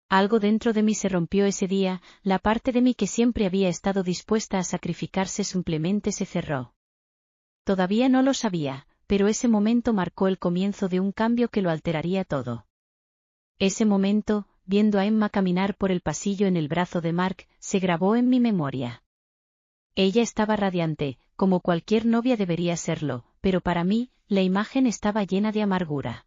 Algo dentro de mí se rompió ese día, la parte de mí que siempre había estado dispuesta a sacrificarse simplemente se cerró. Todavía no lo sabía, pero ese momento marcó el comienzo de un cambio que lo alteraría todo. Ese momento, viendo a Emma caminar por el pasillo en el brazo de Mark, se grabó en mi memoria. Ella estaba radiante, como cualquier novia debería serlo, pero para mí, la imagen estaba llena de amargura.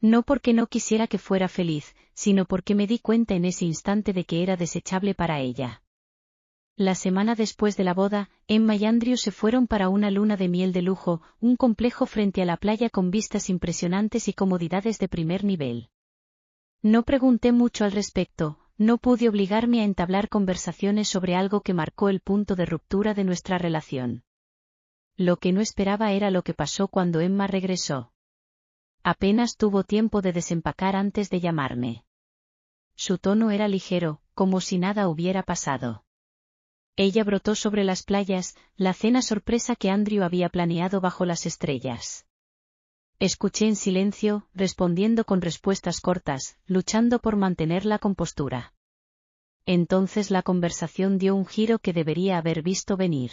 No porque no quisiera que fuera feliz, sino porque me di cuenta en ese instante de que era desechable para ella. La semana después de la boda, Emma y Andrew se fueron para una luna de miel de lujo, un complejo frente a la playa con vistas impresionantes y comodidades de primer nivel. No pregunté mucho al respecto, no pude obligarme a entablar conversaciones sobre algo que marcó el punto de ruptura de nuestra relación. Lo que no esperaba era lo que pasó cuando Emma regresó. Apenas tuvo tiempo de desempacar antes de llamarme. Su tono era ligero, como si nada hubiera pasado. Ella brotó sobre las playas, la cena sorpresa que Andrew había planeado bajo las estrellas. Escuché en silencio, respondiendo con respuestas cortas, luchando por mantener la compostura. Entonces la conversación dio un giro que debería haber visto venir.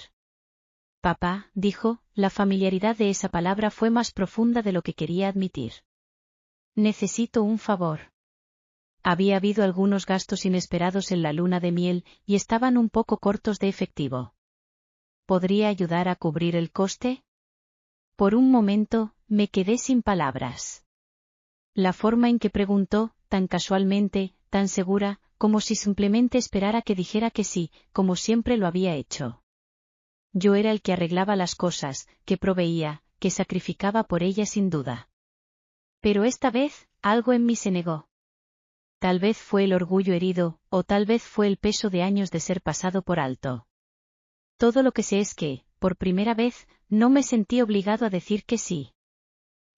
Papá, dijo, la familiaridad de esa palabra fue más profunda de lo que quería admitir. Necesito un favor. Había habido algunos gastos inesperados en la luna de miel, y estaban un poco cortos de efectivo. ¿Podría ayudar a cubrir el coste? Por un momento, me quedé sin palabras. La forma en que preguntó, tan casualmente, tan segura, como si simplemente esperara que dijera que sí, como siempre lo había hecho. Yo era el que arreglaba las cosas, que proveía, que sacrificaba por ella sin duda. Pero esta vez, algo en mí se negó. Tal vez fue el orgullo herido, o tal vez fue el peso de años de ser pasado por alto. Todo lo que sé es que, por primera vez, no me sentí obligado a decir que sí.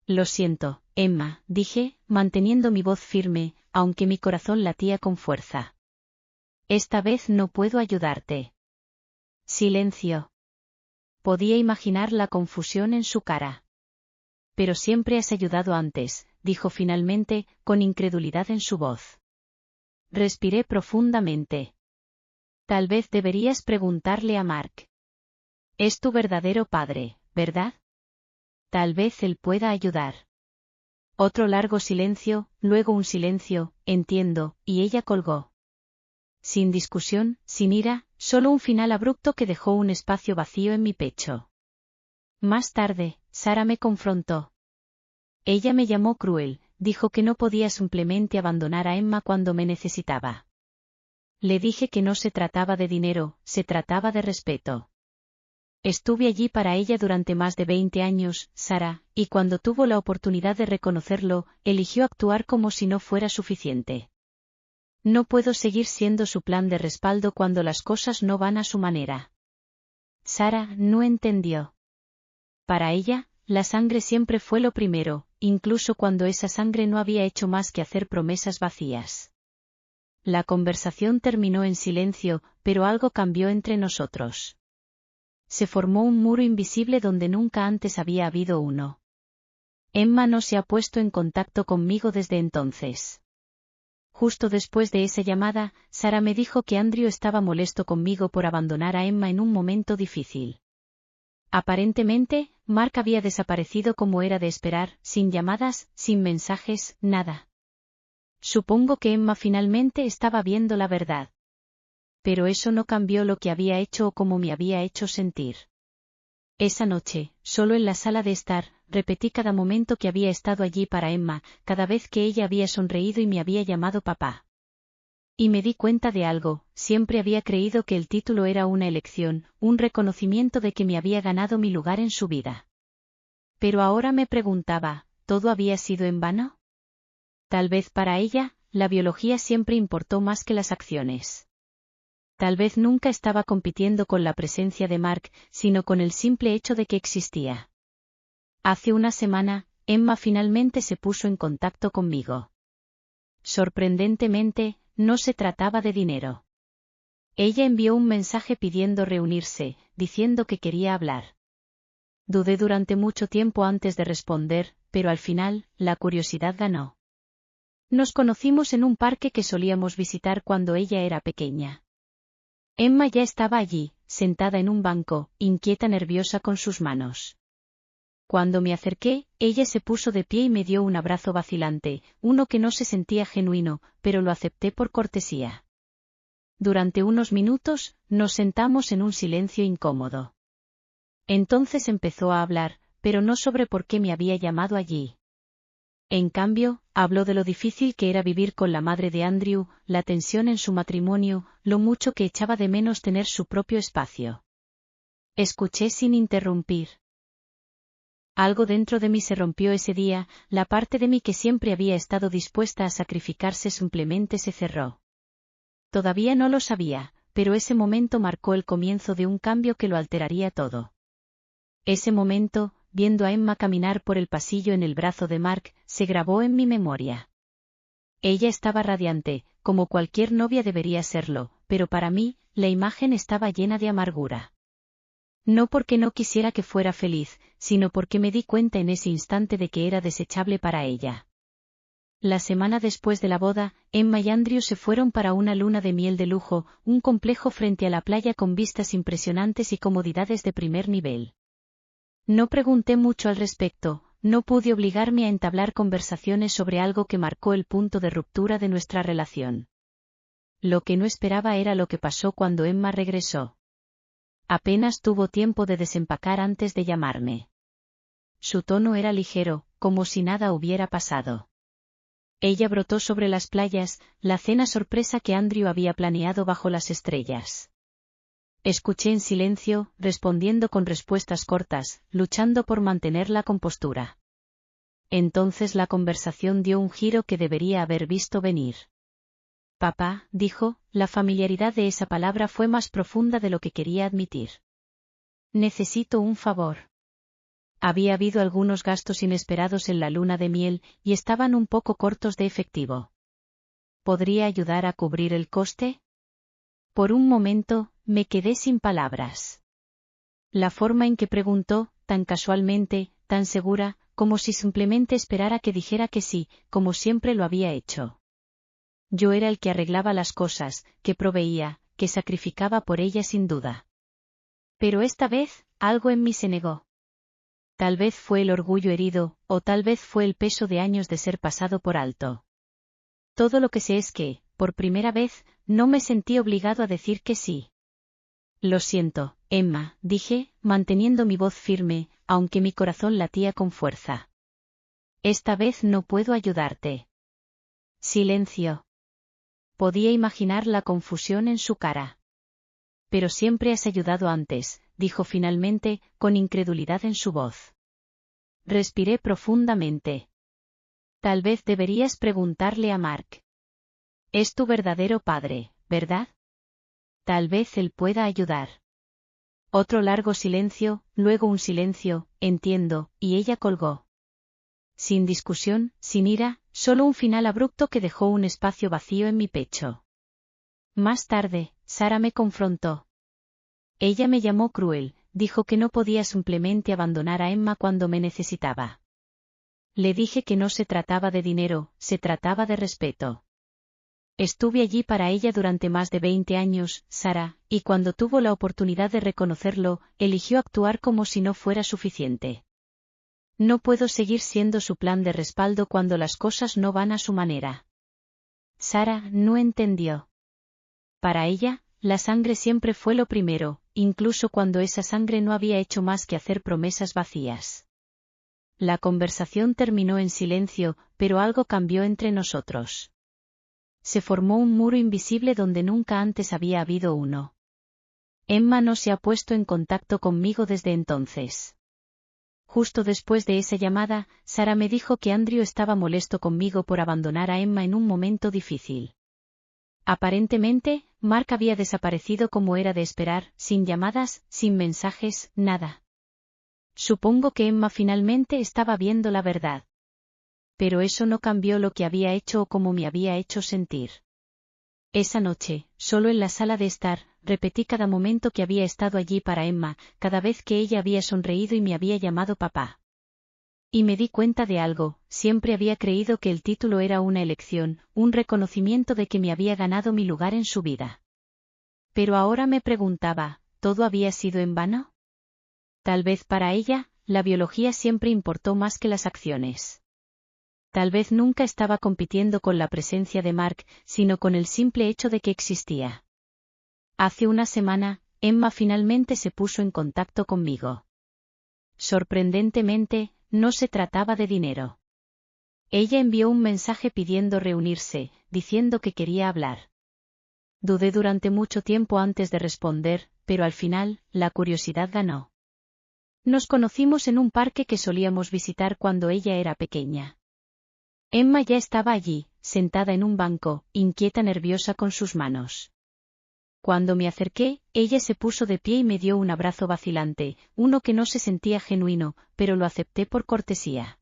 Lo siento, Emma, dije, manteniendo mi voz firme, aunque mi corazón latía con fuerza. Esta vez no puedo ayudarte. Silencio. Podía imaginar la confusión en su cara. Pero siempre has ayudado antes, dijo finalmente, con incredulidad en su voz. Respiré profundamente. Tal vez deberías preguntarle a Mark. Es tu verdadero padre, ¿verdad? Tal vez él pueda ayudar. Otro largo silencio, luego un silencio, entiendo, y ella colgó. Sin discusión, sin ira, solo un final abrupto que dejó un espacio vacío en mi pecho. Más tarde, Sara me confrontó. Ella me llamó cruel, dijo que no podía simplemente abandonar a Emma cuando me necesitaba. Le dije que no se trataba de dinero, se trataba de respeto. Estuve allí para ella durante más de 20 años, Sara, y cuando tuvo la oportunidad de reconocerlo, eligió actuar como si no fuera suficiente. No puedo seguir siendo su plan de respaldo cuando las cosas no van a su manera. Sara no entendió. Para ella, la sangre siempre fue lo primero, incluso cuando esa sangre no había hecho más que hacer promesas vacías. La conversación terminó en silencio, pero algo cambió entre nosotros. Se formó un muro invisible donde nunca antes había habido uno. Emma no se ha puesto en contacto conmigo desde entonces. Justo después de esa llamada, Sara me dijo que Andrew estaba molesto conmigo por abandonar a Emma en un momento difícil. Aparentemente, Mark había desaparecido como era de esperar, sin llamadas, sin mensajes, nada. Supongo que Emma finalmente estaba viendo la verdad. Pero eso no cambió lo que había hecho o cómo me había hecho sentir. Esa noche, solo en la sala de estar, repetí cada momento que había estado allí para Emma, cada vez que ella había sonreído y me había llamado papá. Y me di cuenta de algo, siempre había creído que el título era una elección, un reconocimiento de que me había ganado mi lugar en su vida. Pero ahora me preguntaba, ¿todo había sido en vano? Tal vez para ella, la biología siempre importó más que las acciones. Tal vez nunca estaba compitiendo con la presencia de Mark, sino con el simple hecho de que existía. Hace una semana, Emma finalmente se puso en contacto conmigo. Sorprendentemente, no se trataba de dinero. Ella envió un mensaje pidiendo reunirse, diciendo que quería hablar. Dudé durante mucho tiempo antes de responder, pero al final, la curiosidad ganó. Nos conocimos en un parque que solíamos visitar cuando ella era pequeña. Emma ya estaba allí, sentada en un banco, inquieta, nerviosa con sus manos. Cuando me acerqué, ella se puso de pie y me dio un abrazo vacilante, uno que no se sentía genuino, pero lo acepté por cortesía. Durante unos minutos, nos sentamos en un silencio incómodo. Entonces empezó a hablar, pero no sobre por qué me había llamado allí. En cambio, habló de lo difícil que era vivir con la madre de Andrew, la tensión en su matrimonio, lo mucho que echaba de menos tener su propio espacio. Escuché sin interrumpir. Algo dentro de mí se rompió ese día, la parte de mí que siempre había estado dispuesta a sacrificarse simplemente se cerró. Todavía no lo sabía, pero ese momento marcó el comienzo de un cambio que lo alteraría todo. Ese momento, viendo a Emma caminar por el pasillo en el brazo de Mark, se grabó en mi memoria. Ella estaba radiante, como cualquier novia debería serlo, pero para mí, la imagen estaba llena de amargura. No porque no quisiera que fuera feliz, sino porque me di cuenta en ese instante de que era desechable para ella. La semana después de la boda, Emma y Andrew se fueron para una luna de miel de lujo, un complejo frente a la playa con vistas impresionantes y comodidades de primer nivel. No pregunté mucho al respecto, no pude obligarme a entablar conversaciones sobre algo que marcó el punto de ruptura de nuestra relación. Lo que no esperaba era lo que pasó cuando Emma regresó. Apenas tuvo tiempo de desempacar antes de llamarme. Su tono era ligero, como si nada hubiera pasado. Ella brotó sobre las playas, la cena sorpresa que Andrew había planeado bajo las estrellas. Escuché en silencio, respondiendo con respuestas cortas, luchando por mantener la compostura. Entonces la conversación dio un giro que debería haber visto venir. Papá, dijo, la familiaridad de esa palabra fue más profunda de lo que quería admitir. Necesito un favor. Había habido algunos gastos inesperados en la luna de miel, y estaban un poco cortos de efectivo. ¿Podría ayudar a cubrir el coste? Por un momento, me quedé sin palabras. La forma en que preguntó, tan casualmente, tan segura, como si simplemente esperara que dijera que sí, como siempre lo había hecho. Yo era el que arreglaba las cosas, que proveía, que sacrificaba por ella sin duda. Pero esta vez, algo en mí se negó. Tal vez fue el orgullo herido, o tal vez fue el peso de años de ser pasado por alto. Todo lo que sé es que, por primera vez, no me sentí obligado a decir que sí. Lo siento, Emma, dije, manteniendo mi voz firme, aunque mi corazón latía con fuerza. Esta vez no puedo ayudarte. Silencio. Podía imaginar la confusión en su cara. Pero siempre has ayudado antes, dijo finalmente, con incredulidad en su voz. Respiré profundamente. Tal vez deberías preguntarle a Mark. Es tu verdadero padre, ¿verdad? Tal vez él pueda ayudar. Otro largo silencio, luego un silencio, entiendo, y ella colgó. Sin discusión, sin ira, solo un final abrupto que dejó un espacio vacío en mi pecho. Más tarde, Sara me confrontó. Ella me llamó cruel, dijo que no podía simplemente abandonar a Emma cuando me necesitaba. Le dije que no se trataba de dinero, se trataba de respeto. Estuve allí para ella durante más de 20 años, Sara, y cuando tuvo la oportunidad de reconocerlo, eligió actuar como si no fuera suficiente. No puedo seguir siendo su plan de respaldo cuando las cosas no van a su manera. Sara no entendió. Para ella, la sangre siempre fue lo primero, incluso cuando esa sangre no había hecho más que hacer promesas vacías. La conversación terminó en silencio, pero algo cambió entre nosotros. Se formó un muro invisible donde nunca antes había habido uno. Emma no se ha puesto en contacto conmigo desde entonces. Justo después de esa llamada, Sara me dijo que Andrew estaba molesto conmigo por abandonar a Emma en un momento difícil. Aparentemente, Mark había desaparecido como era de esperar, sin llamadas, sin mensajes, nada. Supongo que Emma finalmente estaba viendo la verdad. Pero eso no cambió lo que había hecho o cómo me había hecho sentir. Esa noche, solo en la sala de estar, repetí cada momento que había estado allí para Emma, cada vez que ella había sonreído y me había llamado papá. Y me di cuenta de algo, siempre había creído que el título era una elección, un reconocimiento de que me había ganado mi lugar en su vida. Pero ahora me preguntaba, ¿todo había sido en vano? Tal vez para ella, la biología siempre importó más que las acciones. Tal vez nunca estaba compitiendo con la presencia de Mark, sino con el simple hecho de que existía. Hace una semana, Emma finalmente se puso en contacto conmigo. Sorprendentemente, no se trataba de dinero. Ella envió un mensaje pidiendo reunirse, diciendo que quería hablar. Dudé durante mucho tiempo antes de responder, pero al final, la curiosidad ganó. Nos conocimos en un parque que solíamos visitar cuando ella era pequeña. Emma ya estaba allí, sentada en un banco, inquieta, nerviosa con sus manos. Cuando me acerqué, ella se puso de pie y me dio un abrazo vacilante, uno que no se sentía genuino, pero lo acepté por cortesía.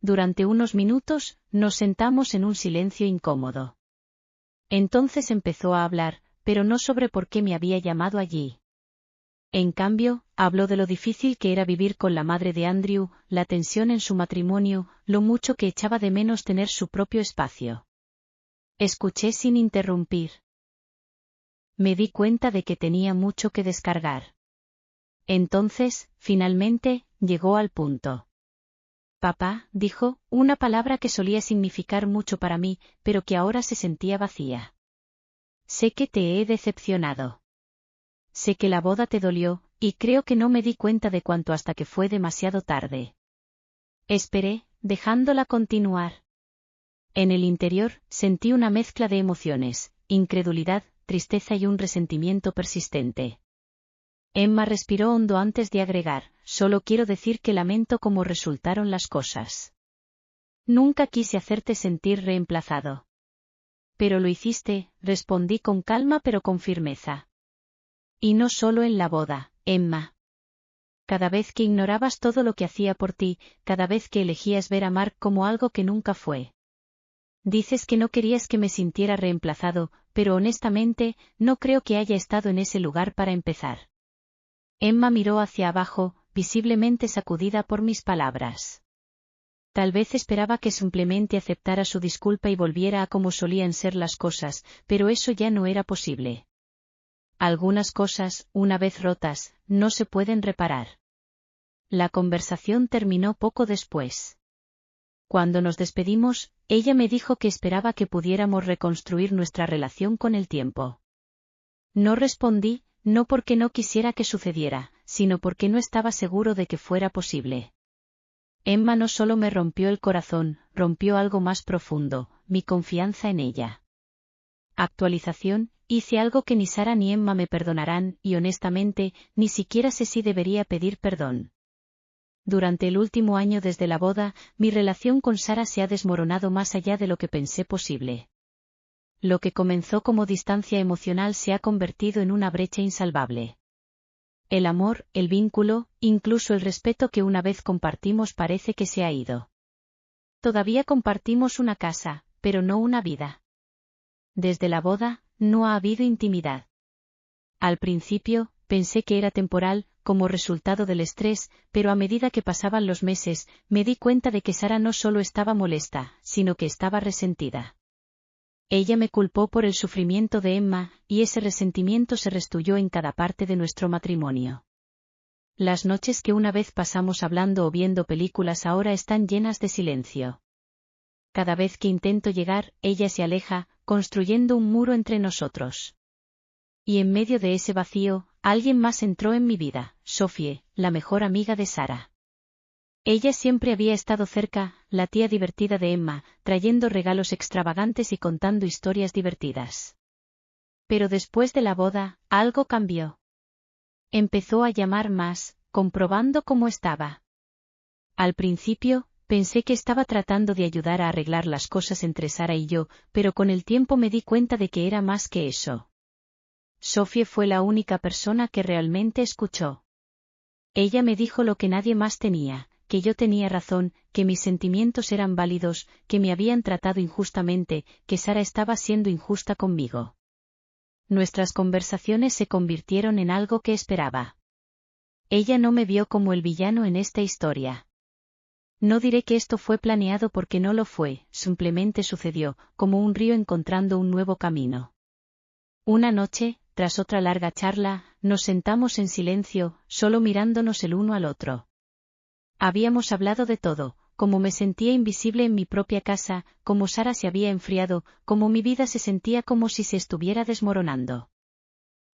Durante unos minutos, nos sentamos en un silencio incómodo. Entonces empezó a hablar, pero no sobre por qué me había llamado allí. En cambio, habló de lo difícil que era vivir con la madre de Andrew, la tensión en su matrimonio, lo mucho que echaba de menos tener su propio espacio. Escuché sin interrumpir. Me di cuenta de que tenía mucho que descargar. Entonces, finalmente, llegó al punto. Papá, dijo, una palabra que solía significar mucho para mí, pero que ahora se sentía vacía. Sé que te he decepcionado. Sé que la boda te dolió, y creo que no me di cuenta de cuánto hasta que fue demasiado tarde. Esperé, dejándola continuar. En el interior, sentí una mezcla de emociones, incredulidad, tristeza y un resentimiento persistente. Emma respiró hondo antes de agregar, solo quiero decir que lamento cómo resultaron las cosas. Nunca quise hacerte sentir reemplazado. Pero lo hiciste, respondí con calma pero con firmeza. Y no solo en la boda, Emma. Cada vez que ignorabas todo lo que hacía por ti, cada vez que elegías ver a Mark como algo que nunca fue. Dices que no querías que me sintiera reemplazado, pero honestamente, no creo que haya estado en ese lugar para empezar. Emma miró hacia abajo, visiblemente sacudida por mis palabras. Tal vez esperaba que simplemente aceptara su disculpa y volviera a como solían ser las cosas, pero eso ya no era posible. Algunas cosas, una vez rotas, no se pueden reparar. La conversación terminó poco después. Cuando nos despedimos, ella me dijo que esperaba que pudiéramos reconstruir nuestra relación con el tiempo. No respondí, no porque no quisiera que sucediera, sino porque no estaba seguro de que fuera posible. Emma no solo me rompió el corazón, rompió algo más profundo, mi confianza en ella. Actualización, hice algo que ni Sara ni Emma me perdonarán, y honestamente, ni siquiera sé si debería pedir perdón. Durante el último año desde la boda, mi relación con Sara se ha desmoronado más allá de lo que pensé posible. Lo que comenzó como distancia emocional se ha convertido en una brecha insalvable. El amor, el vínculo, incluso el respeto que una vez compartimos parece que se ha ido. Todavía compartimos una casa, pero no una vida. Desde la boda, no ha habido intimidad. Al principio, pensé que era temporal, como resultado del estrés, pero a medida que pasaban los meses, me di cuenta de que Sara no solo estaba molesta, sino que estaba resentida. Ella me culpó por el sufrimiento de Emma, y ese resentimiento se restituyó en cada parte de nuestro matrimonio. Las noches que una vez pasamos hablando o viendo películas ahora están llenas de silencio. Cada vez que intento llegar, ella se aleja, construyendo un muro entre nosotros. Y en medio de ese vacío, alguien más entró en mi vida, Sophie, la mejor amiga de Sara. Ella siempre había estado cerca, la tía divertida de Emma, trayendo regalos extravagantes y contando historias divertidas. Pero después de la boda, algo cambió. Empezó a llamar más, comprobando cómo estaba. Al principio, pensé que estaba tratando de ayudar a arreglar las cosas entre Sara y yo, pero con el tiempo me di cuenta de que era más que eso. Sophie fue la única persona que realmente escuchó. Ella me dijo lo que nadie más tenía, que yo tenía razón, que mis sentimientos eran válidos, que me habían tratado injustamente, que Sara estaba siendo injusta conmigo. Nuestras conversaciones se convirtieron en algo que esperaba. Ella no me vio como el villano en esta historia. No diré que esto fue planeado porque no lo fue, simplemente sucedió, como un río encontrando un nuevo camino. Una noche, tras otra larga charla, nos sentamos en silencio, solo mirándonos el uno al otro. Habíamos hablado de todo, cómo me sentía invisible en mi propia casa, cómo Sara se había enfriado, cómo mi vida se sentía como si se estuviera desmoronando.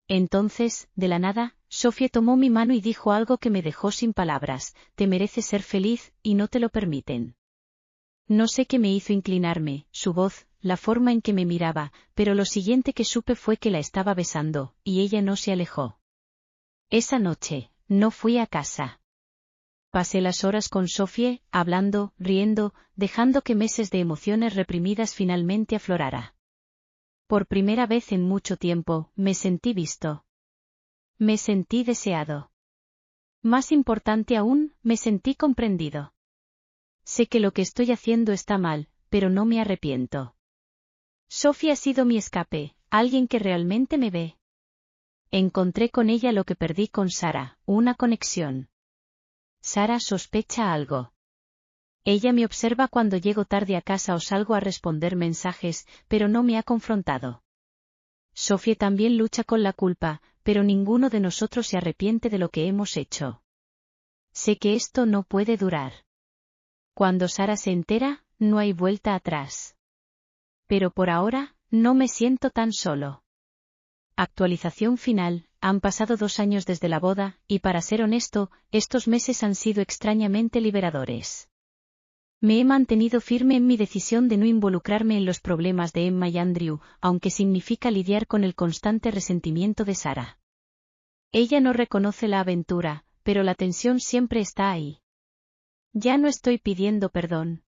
Entonces, de la nada, Sofía tomó mi mano y dijo algo que me dejó sin palabras: te mereces ser feliz, y no te lo permiten. No sé qué me hizo inclinarme, su voz, la forma en que me miraba, pero lo siguiente que supe fue que la estaba besando, y ella no se alejó. Esa noche, no fui a casa. Pasé las horas con Sofía, hablando, riendo, dejando que meses de emociones reprimidas finalmente aflorara. Por primera vez en mucho tiempo, me sentí visto. Me sentí deseado. Más importante aún, me sentí comprendido. Sé que lo que estoy haciendo está mal, pero no me arrepiento. Sofía ha sido mi escape, alguien que realmente me ve. Encontré con ella lo que perdí con Sara, una conexión. Sara sospecha algo. Ella me observa cuando llego tarde a casa o salgo a responder mensajes, pero no me ha confrontado. Sofía también lucha con la culpa, pero ninguno de nosotros se arrepiente de lo que hemos hecho. Sé que esto no puede durar. Cuando Sara se entera, no hay vuelta atrás. Pero por ahora, no me siento tan solo. Actualización final: han pasado 2 años desde la boda, y para ser honesto, estos meses han sido extrañamente liberadores. Me he mantenido firme en mi decisión de no involucrarme en los problemas de Emma y Andrew, aunque significa lidiar con el constante resentimiento de Sara. Ella no reconoce la aventura, pero la tensión siempre está ahí. Ya no estoy pidiendo perdón.